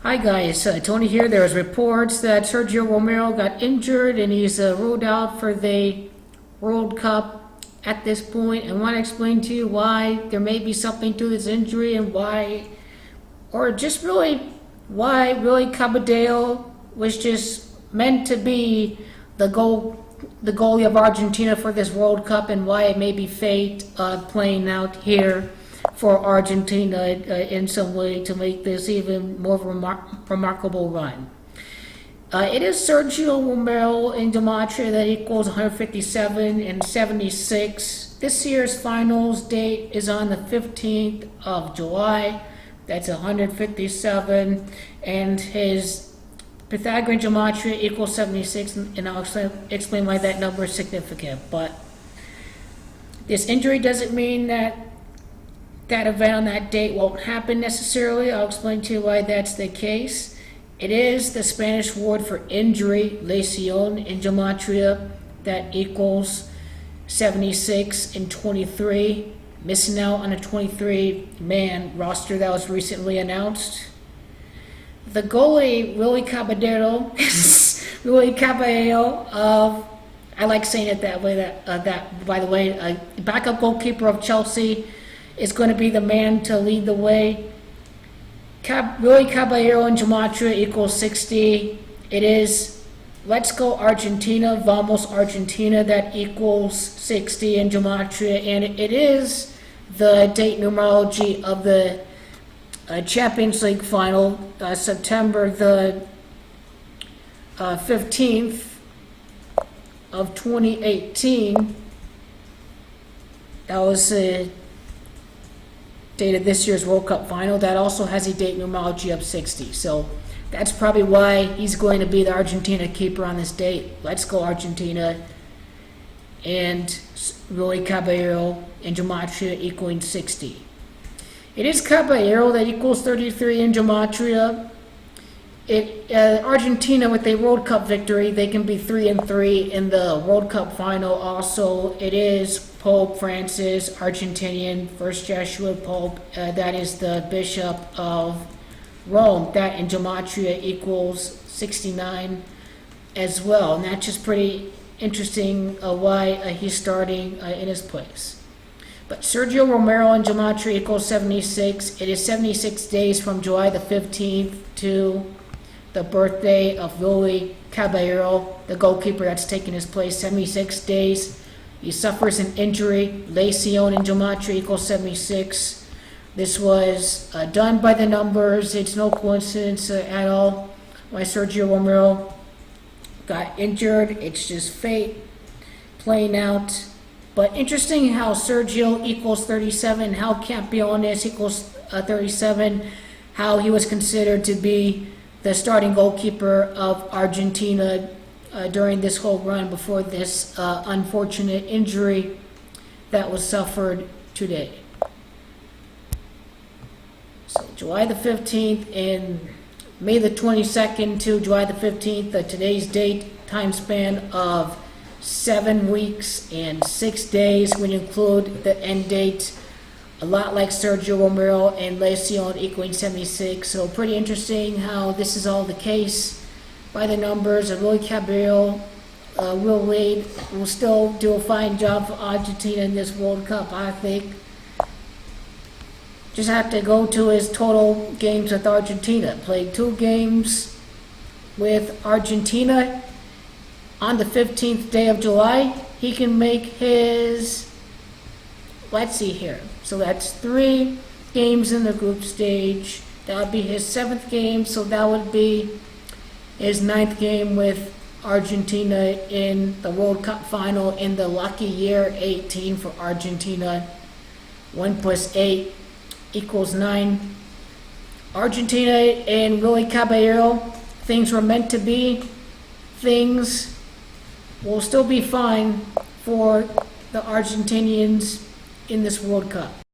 Hi guys, Tony here. There's reports that Sergio Romero got injured and he's ruled out for the World Cup at this point. I want to explain to you why there may be something to this injury and why, or just really why Willy Caballero was just meant to be the goalie of Argentina for this World Cup, and why it may be fate playing out here for Argentina in some way to make this even more of a remarkable run. It is Sergio Romero and Gematria that equals 157 and 76. This year's finals date is on the 15th of July. That's 157, and his Pythagorean Gematria equals 76, and I'll explain why that number is significant. But this injury doesn't mean that event on that date won't happen necessarily. I'll explain to you why that's the case. It is the Spanish word for injury, lesión, in Gematria, that equals 76 and 23, missing out on a 23-man roster that was recently announced. The goalie, Willy Caballero, I like saying it that way, that by the way, backup goalkeeper of Chelsea, is going to be the man to lead the way. Willy Caballero and Gematria equals 60. It is Let's Go Argentina, Vamos Argentina, that equals 60 in Gematria, and it is the date numerology of the Champions League final, September the 15th of 2018. That was date of this year's World Cup final. That also has a date numerology of 60. So that's probably why he's going to be the Argentina keeper on this date. Let's Go Argentina, and Willy Caballero and Gematria equaling 60. It is Caballero that equals 33 in Gematria. Argentina, with a World Cup victory, they can be 3-3 in the World Cup final. Also, it is Pope Francis, Argentinian, first Jesuit Pope. That is the Bishop of Rome. That in Gematria equals 69 as well. And that's just pretty interesting why he's starting in his place. But Sergio Romero in Gematria equals 76. It is 76 days from July the 15th to the birthday of Willy Caballero, the goalkeeper that's taking his place. 76 days. He suffers an injury. Lesión in Gematria equals 76. This was done by the numbers. It's no coincidence at all why Sergio Romero got injured. It's just fate playing out. But interesting how Sergio equals 37, how Campeones equals 37, how he was considered to be the starting goalkeeper of Argentina during this whole run before this unfortunate injury that was suffered today. So July the 15th and May the 22nd to July the 15th, today's date, time span of 7 weeks and 6 days when you include the end date. A lot like Sergio Romero and Lesión equaling 76. So pretty interesting how this is all the case by the numbers. Willy Caballero will still do a fine job for Argentina in this World Cup, I think. Just have to go to his total games with Argentina. Played 2 games with Argentina on the 15th day of July. He can make his, let's see here. So that's 3 games in the group stage. That would be his 7th game. So that would be his 9th game with Argentina in the World Cup final in the lucky year 18 for Argentina. 1 + 8 equals 9. Argentina and Willy Caballero, things were meant to be. Things will still be fine for the Argentinians in this World Cup.